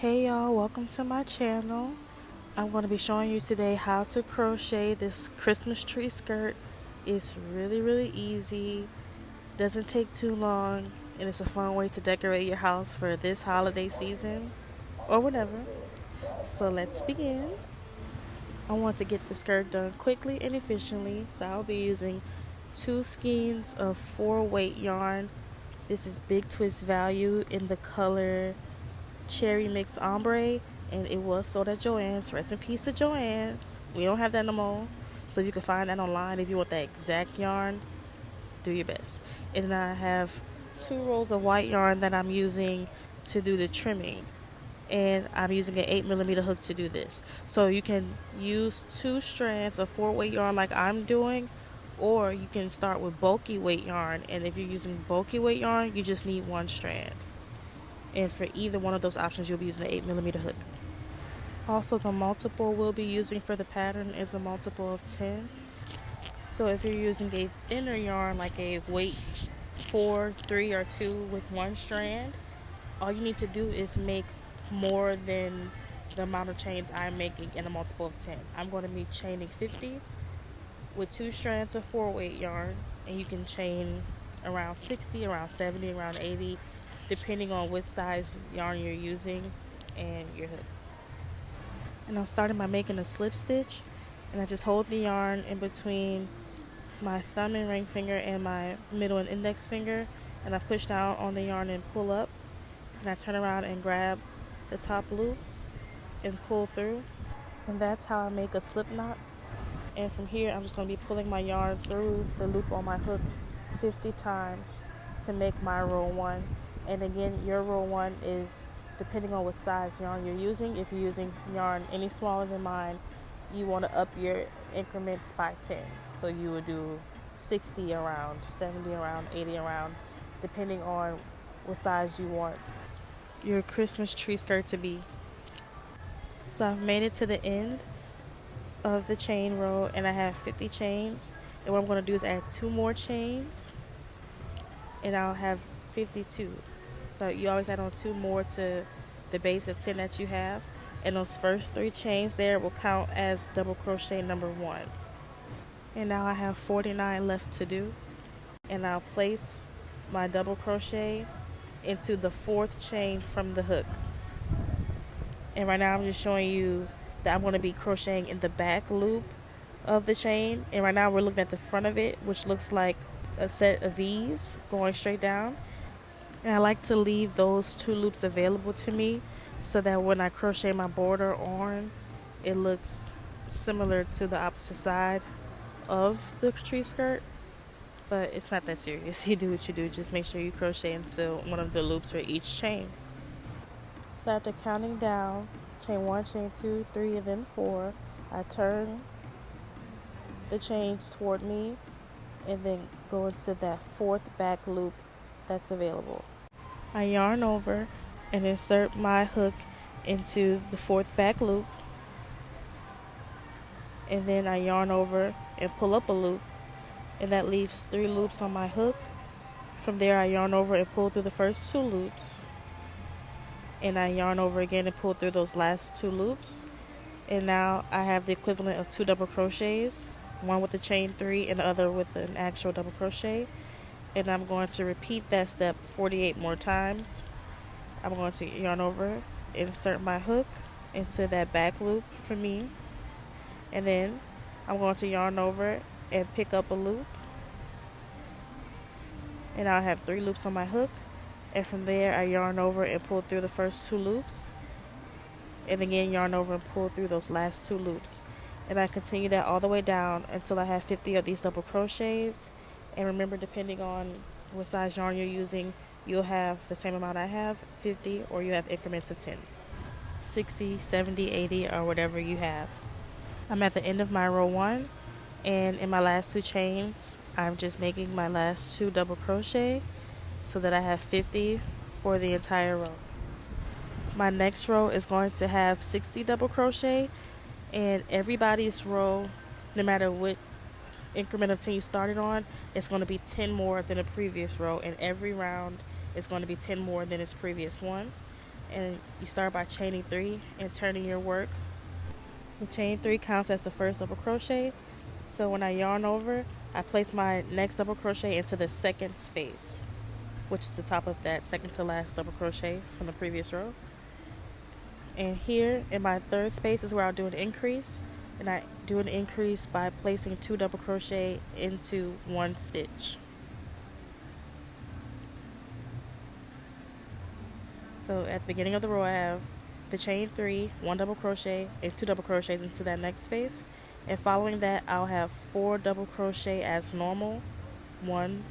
Hey y'all, welcome to my channel. I'm going to be showing you today how to crochet this Christmas tree skirt. It's really easy, doesn't take too long, and it's a fun way to decorate your house for this holiday season or whatever. So let's begin. I want to get the skirt done quickly and efficiently, so I'll be using 2 skeins of 4 weight yarn. This is Big Twist Value in the color Cherry Mix Ombre, and it was sold at Joann's. Rest in peace to Joann's. We don't have that no more, so you can find that online. If you want that exact yarn, do your best. And then I have 2 rolls of white yarn that I'm using to do the trimming, and I'm using an 8mm hook to do this. So you can use 2 strands of 4 weight yarn like I'm doing, or you can start with bulky weight yarn, and if you're using bulky weight yarn, you just need 1 strand. And for either one of those options, you'll be using an 8mm hook. Also, the multiple we'll be using for the pattern is a multiple of 10. So if you're using a thinner yarn, like a weight 4, 3, or 2 with 1 strand, all you need to do is make more than the amount of chains I'm making in a multiple of 10. I'm going to be chaining 50 with 2 strands of 4 weight yarn, and you can chain around 60, around 70, around 80, depending on what size yarn you're using and your hook. And I'm starting by making a slip stitch, and I just hold the yarn in between my thumb and ring finger and my middle and index finger, and I push down on the yarn and pull up, and I turn around and grab the top loop and pull through, and that's how I make a slip knot. And from here I'm just going to be pulling my yarn through the loop on my hook 50 times to make my row 1. And again, your row 1 is depending on what size yarn you're using. If you're using yarn any smaller than mine, you want to up your increments by 10. So you would do 60 around, 70 around, 80 around, depending on what size you want your Christmas tree skirt to be. So I've made it to the end of the chain row, and I have 50 chains. And what I'm going to do is add 2 more chains, and I'll have 52. So you always add on 2 more to the base of 10 that you have, and those first 3 chains there will count as double crochet number 1. And now I have 49 left to do, and I'll place my double crochet into the 4th chain from the hook. And right now I'm just showing you that I'm going to be crocheting in the back loop of the chain, and right now we're looking at the front of it, which looks like a set of V's going straight down. And I like to leave those 2 loops available to me so that when I crochet my border on, it looks similar to the opposite side of the tree skirt. But it's not that serious. You do what you do. Just make sure you crochet into one of the loops for each chain. So after counting down, chain 1, chain 2, 3, and then 4, I turn the chains toward me and then go into that 4th back loop that's available. I yarn over and insert my hook into the 4th back loop, and then I yarn over and pull up a loop, and that leaves 3 loops on my hook. From there I yarn over and pull through the first 2 loops, and I yarn over again and pull through those last 2 loops, and now I have the equivalent of 2 double crochets, one with the chain 3 and the other with an actual double crochet. And I'm going to repeat that step 48 more times. I'm going to yarn over, insert my hook into that back loop for me, and then I'm going to yarn over and pick up a loop, and I'll have 3 loops on my hook. And from there I yarn over and pull through the first 2 loops, and again yarn over and pull through those last 2 loops, and I continue that all the way down until I have 50 of these double crochets. And remember, depending on what size yarn you're using, you'll have the same amount I have, 50, or you have increments of 10, 60, 70, 80, or whatever you have. I'm at the end of my row 1, and in my last 2 chains I'm just making my last 2 double crochet so that I have 50 for the entire row. My next row is going to have 60 double crochet, and everybody's row, no matter what increment of 10 you started on, it's going to be 10 more than the previous row, and every round is going to be 10 more than its previous one. and you start by chaining 3 and turning your work. The chain 3 counts as the first double crochet, so when I yarn over, I place my next double crochet into the second space, which is the top of that second to last double crochet from the previous row. And here in my third space is where I'll do an increase, and I do an increase by placing 2 double crochet into 1 stitch. So at the beginning of the row I have the chain 3, 1 double crochet, and 2 double crochets into that next space, and following that I'll have 4 double crochet as normal, 1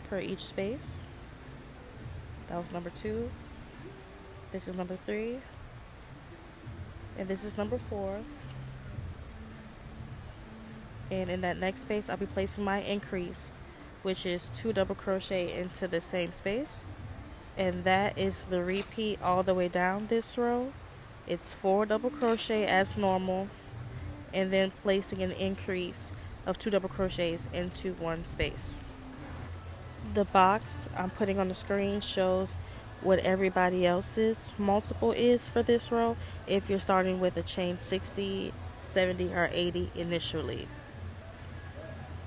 per each space. That was number 2. This is number 3, and this is number 4. And in that next space I'll be placing my increase, which is 2 double crochet into the same space, and that is the repeat all the way down this row. It's 4 double crochet as normal, and then placing an increase of 2 double crochets into 1 space. The box I'm putting on the screen shows what everybody else's multiple is for this row if you're starting with a chain 60, 70, or 80 initially.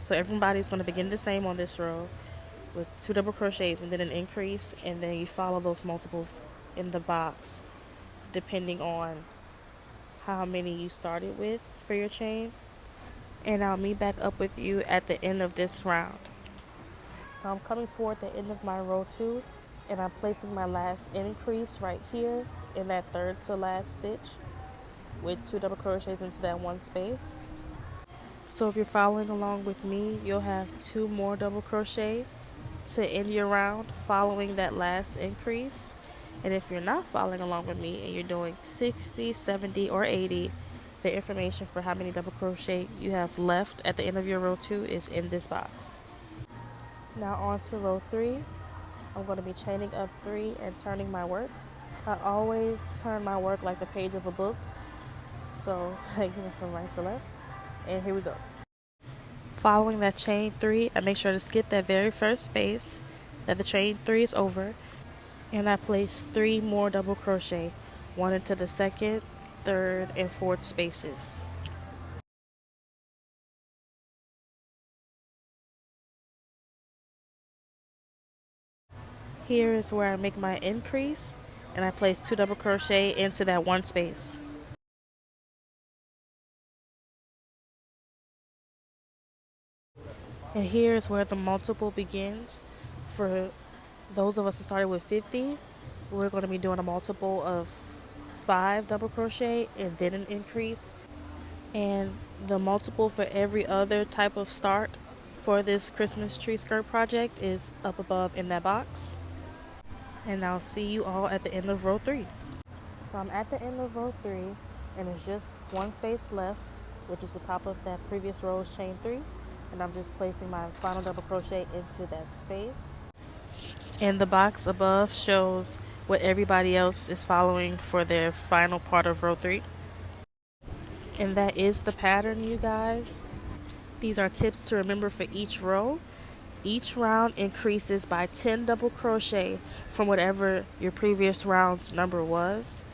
So everybody's going to begin the same on this row with 2 double crochets and then an increase, and then you follow those multiples in the box depending on how many you started with for your chain. And I'll meet back up with you at the end of this round. So I'm coming toward the end of my row 2, and I'm placing my last increase right here in that third to last stitch with 2 double crochets into that 1 space. So if you're following along with me, you'll have 2 more double crochet to end your round following that last increase. And if you're not following along with me and you're doing 60, 70, or 80, the information for how many double crochet you have left at the end of your row 2 is in this box. Now on to row 3. I'm going to be chaining up 3 and turning my work. I always turn my work like the page of a book, so I give it from right to left. And here we go. Following that chain 3, I make sure to skip that very first space that the chain 3 is over, and I place 3 more double crochet, 1 into the second, third, and fourth spaces. Here is where I make my increase, and I place 2 double crochet into that 1 space. And here is where the multiple begins. For those of us who started with 50, we're going to be doing a multiple of 5 double crochet and then an increase. And the multiple for every other type of start for this Christmas tree skirt project is up above in that box. And I'll see you all at the end of row 3. So I'm at the end of row 3, and it's just 1 space left, which is the top of that previous row's chain 3. And I'm just placing my final double crochet into that space. And the box above shows what everybody else is following for their final part of row 3. And that is the pattern, you guys. These are tips to remember for each row. Each round increases by 10 double crochet from whatever your previous round's number was.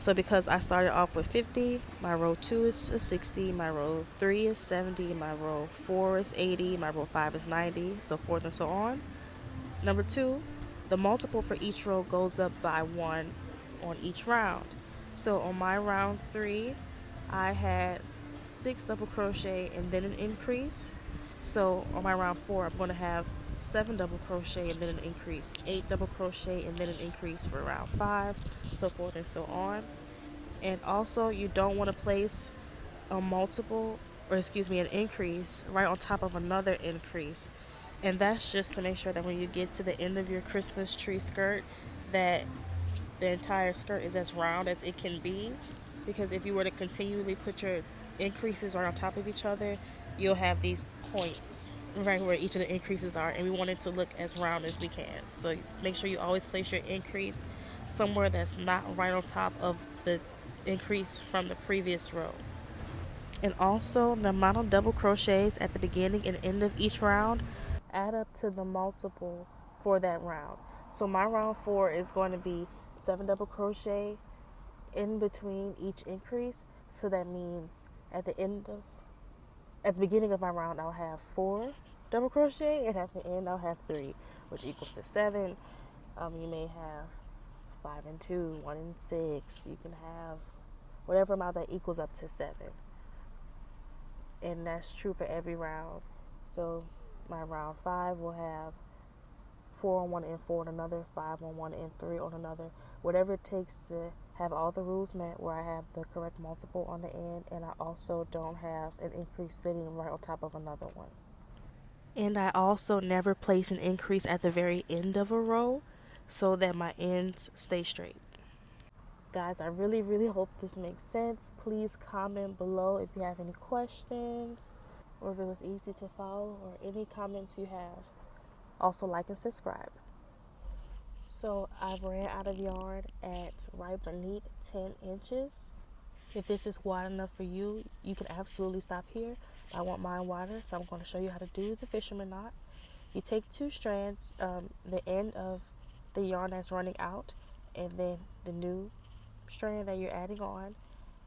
So because I started off with 50, my row 2 is a 60, my row 3 is 70, my row 4 is 80, my row 5 is 90, so forth and so on. Number 2, the multiple for each row goes up by 1 on each round. So on my round 3, I had 6 double crochet and then an increase. So on my round 4, I'm going to have 7 double crochet and then an increase, 8 double crochet and then an increase for round 5, so forth and so on. And also, you don't want to place a multiple, or excuse me, an increase right on top of another increase. And that's just to make sure that when you get to the end of your Christmas tree skirt, that the entire skirt is as round as it can be. Because if you were to continually put your increases right on top of each other, you'll have these points right where each of the increases are, and we want it to look as round as we can. So make sure you always place your increase somewhere that's not right on top of the increase from the previous row. And also, the amount of double crochets at the beginning and end of each round add up to the multiple for that round. So my round 4 is going to be 7 double crochet in between each increase. So that means at the beginning of my round, I'll have 4 double crochet, and at the end I'll have 3, which equals to 7. You may have 5 and 2, 1 and 6. You can have whatever amount that equals up to 7, and that's true for every round. So my round 5 will have 4 on one and 4 on another, 5 on one and 3 on another, whatever it takes to have all the rules met, where I have the correct multiple on the end, and I also don't have an increase sitting right on top of another one. And I also never place an increase at the very end of a row so that my ends stay straight. Guys, I really hope this makes sense. Please comment below if you have any questions, or if it was easy to follow, or any comments you have. Also, like and subscribe. So I ran out of yarn at right beneath 10 inches. If this is wide enough for you, you can absolutely stop here. I want mine wider, so I'm going to show you how to do the fisherman knot. You take 2 strands, the end of the yarn that's running out, and then the new strand that you're adding on,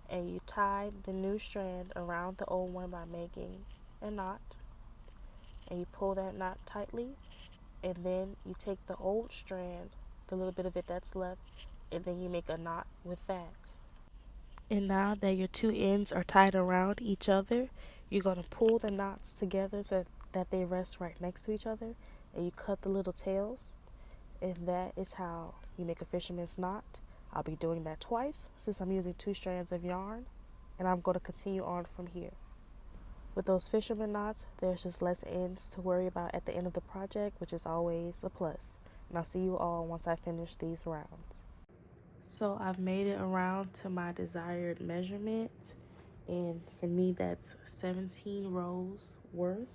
and you tie the new strand around the old one by making a knot, and you pull that knot tightly, and then you take the old strand, the little bit of it that's left, and then you make a knot with that. And now that your 2 ends are tied around each other, you're going to pull the knots together so that they rest right next to each other, and you cut the little tails, and that is how you make a fisherman's knot. I'll be doing that twice since I'm using 2 strands of yarn, and I'm going to continue on from here. With those fisherman knots, there's just less ends to worry about at the end of the project, which is always a plus. And I'll see you all once I finish these rounds. So I've made it around to my desired measurement, and for me that's 17 rows worth.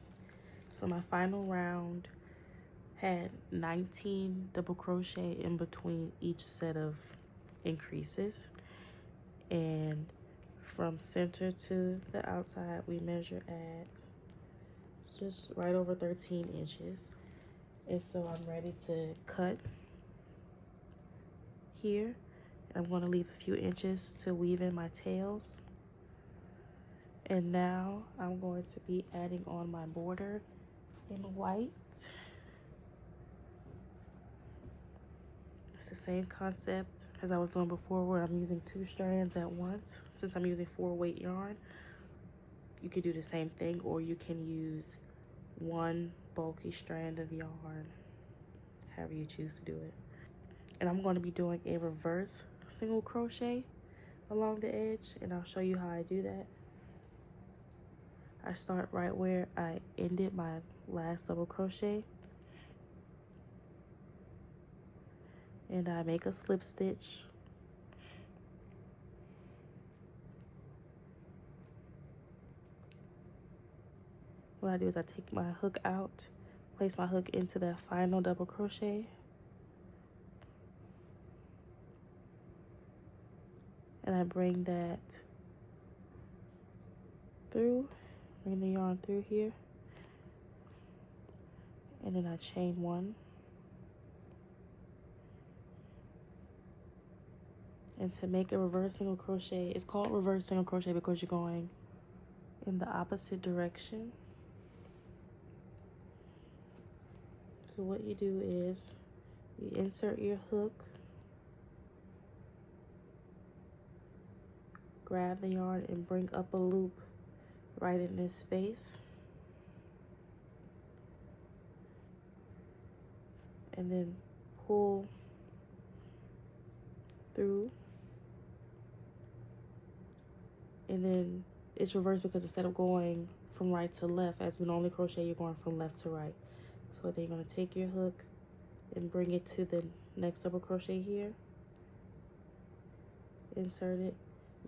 So my final round had 19 double crochet in between each set of increases, and from center to the outside we measure at just right over 13 inches. And so I'm ready to cut here. I'm going to leave a few inches to weave in my tails. And now I'm going to be adding on my border in white. It's the same concept as I was doing before, where I'm using 2 strands at once. Since I'm using 4-weight yarn, you could do the same thing, or you can use 1 bulky strand of yarn, however you choose to do it. And I'm going to be doing a reverse single crochet along the edge, and I'll show you how I do that. I start right where I ended my last double crochet, and I make a slip stitch, what I do is I take my hook out, place my hook into that final double crochet, and I bring that through, bring the yarn through here, and then I chain 1. And to make a reverse single crochet, it's called reverse single crochet because you're going in the opposite direction. So what you do is you insert your hook, grab the yarn and bring up a loop right in this space, and then pull through, and then it's reversed because instead of going from right to left as we normally crochet, you're going from left to right. So then you're going to take your hook and bring it to the next double crochet here, insert it,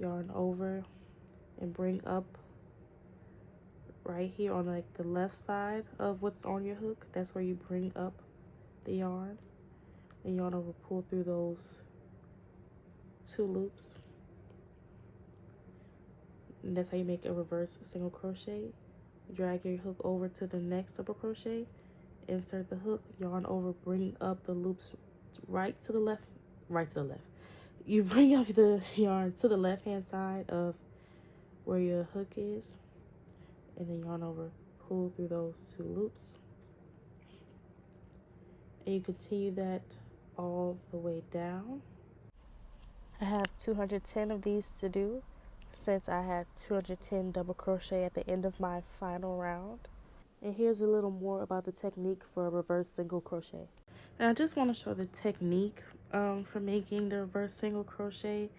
yarn over, and bring up right here on like the left side of what's on your hook. That's where you bring up the yarn, and yarn over, pull through those 2 loops, and that's how you make a reverse single crochet. Drag your hook over to the next double crochet, insert the hook, yarn over, bring up the loops right to the left, right to the left. You bring up the yarn to the left hand side of where your hook is, and then yarn over, pull through those 2 loops, and you continue that all the way down. I have 210 of these to do, since I had 210 double crochet at the end of my final round. And here's a little more about the technique for a reverse single crochet. And I just want to show the technique for making the reverse single crochet,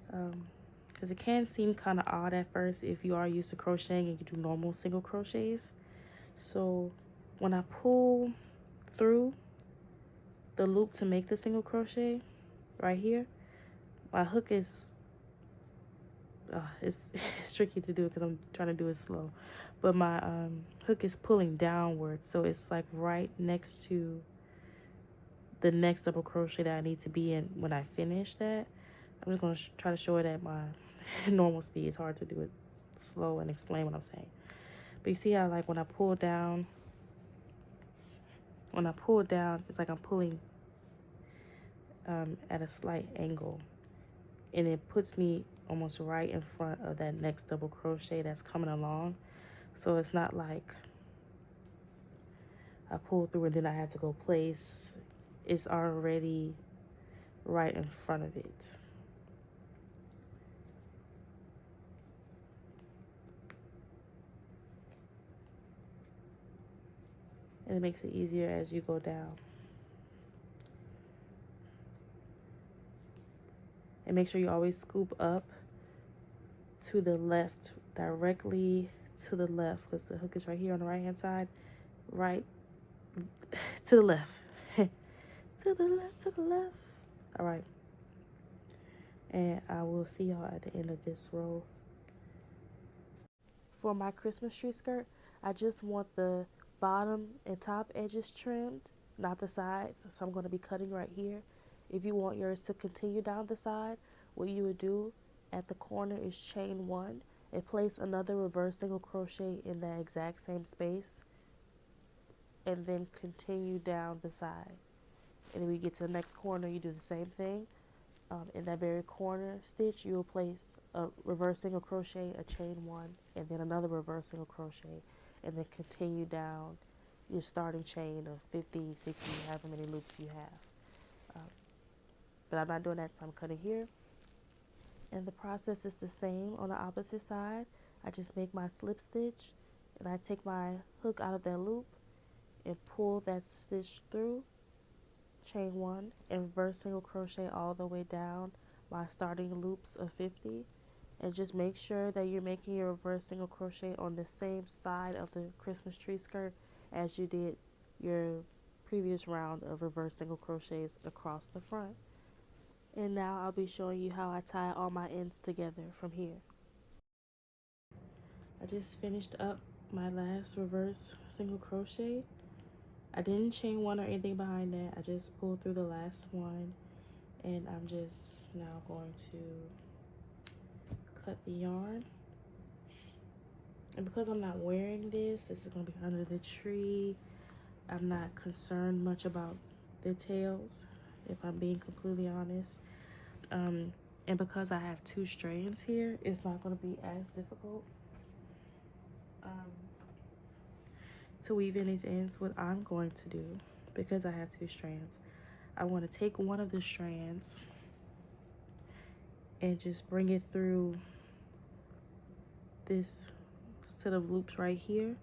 because it can seem kind of odd at first if you are used to crocheting and you do normal single crochets. So when I pull through the loop to make the single crochet right here, my hook is it's tricky to do because I'm trying to do it slow, but my hook is pulling downwards, so it's like right next to the next double crochet that I need to be in when I finish that. I'm just going to try to show it at my normal speed. It's hard to do it slow and explain what I'm saying. But you see how, like, when I pull down, it's like I'm pulling at a slight angle. And it puts me almost right in front of that next double crochet that's coming along. So it's not like I pull through and then I had to go place. It's already right in front of it. And it makes it easier as you go down. And make sure you always scoop up to the left, directly to the left, because the hook is right here on the right hand side. Right to the left. To the left, to the left. All right. And I will see y'all at the end of this row. For my Christmas tree skirt, I just want the bottom and top edges trimmed, not the sides. So I'm going to be cutting right here. If you want yours to continue down the side, what you would do at the corner is chain 1 and place another reverse single crochet in that exact same space, and then continue down the side. And then when you get to the next corner, you do the same thing. In that very corner stitch, you will place a reverse single crochet, a chain 1, and then another reverse single crochet, and then continue down your starting chain of 50, 60, however many loops you have. But I'm not doing that, so I'm cutting here. And the process is the same on the opposite side. I just make my slip stitch, and I take my hook out of that loop and pull that stitch through, chain 1, and reverse single crochet all the way down my starting loops of 50. And just make sure that you're making your reverse single crochet on the same side of the Christmas tree skirt as you did your previous round of reverse single crochets across the front. And now I'll be showing you how I tie all my ends together from here. I just finished up my last reverse single crochet. I didn't chain 1 or anything behind that. I just pulled through the last one, and I'm just now going to cut the yarn. And because I'm not wearing this is going to be under the tree, I'm not concerned much about the tails, if I'm being completely honest. And because I have 2 strands here, it's not going to be as difficult to weave in these ends. What I'm going to do, because I have 2 strands, I want to take one of the strands and just bring it through this set of loops right here.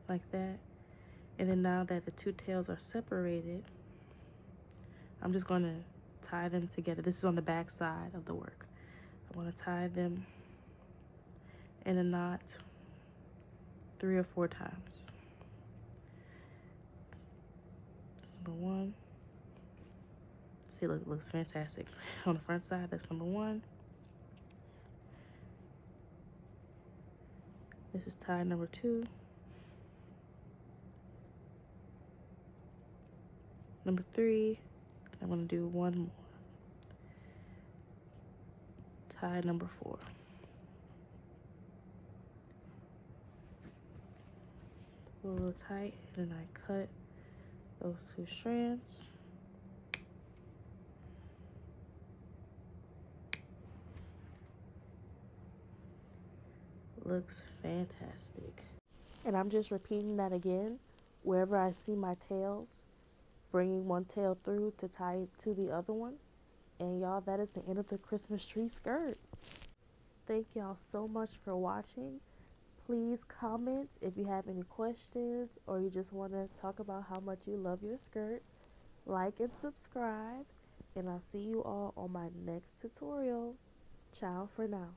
Like that. And then now that the 2 tails are separated, I'm just going to tie them together. This is on the back side of the work. I want to tie them in a knot 3 or 4 times. Number 1. See, look, it looks fantastic. On the front side, that's number 1. This is tie number 2. Number 3. I'm going to do 1 more. Tie number 4. a little tight, and then I cut those 2 strands. Looks fantastic. And I'm just repeating that again wherever I see my tails, bringing one tail through to tie it to the other one. And y'all, that is the end of the Christmas tree skirt. Thank y'all so much for watching. Please comment if you have any questions or you just want to talk about how much you love your skirt. Like and subscribe, and I'll see you all on my next tutorial. Ciao for now.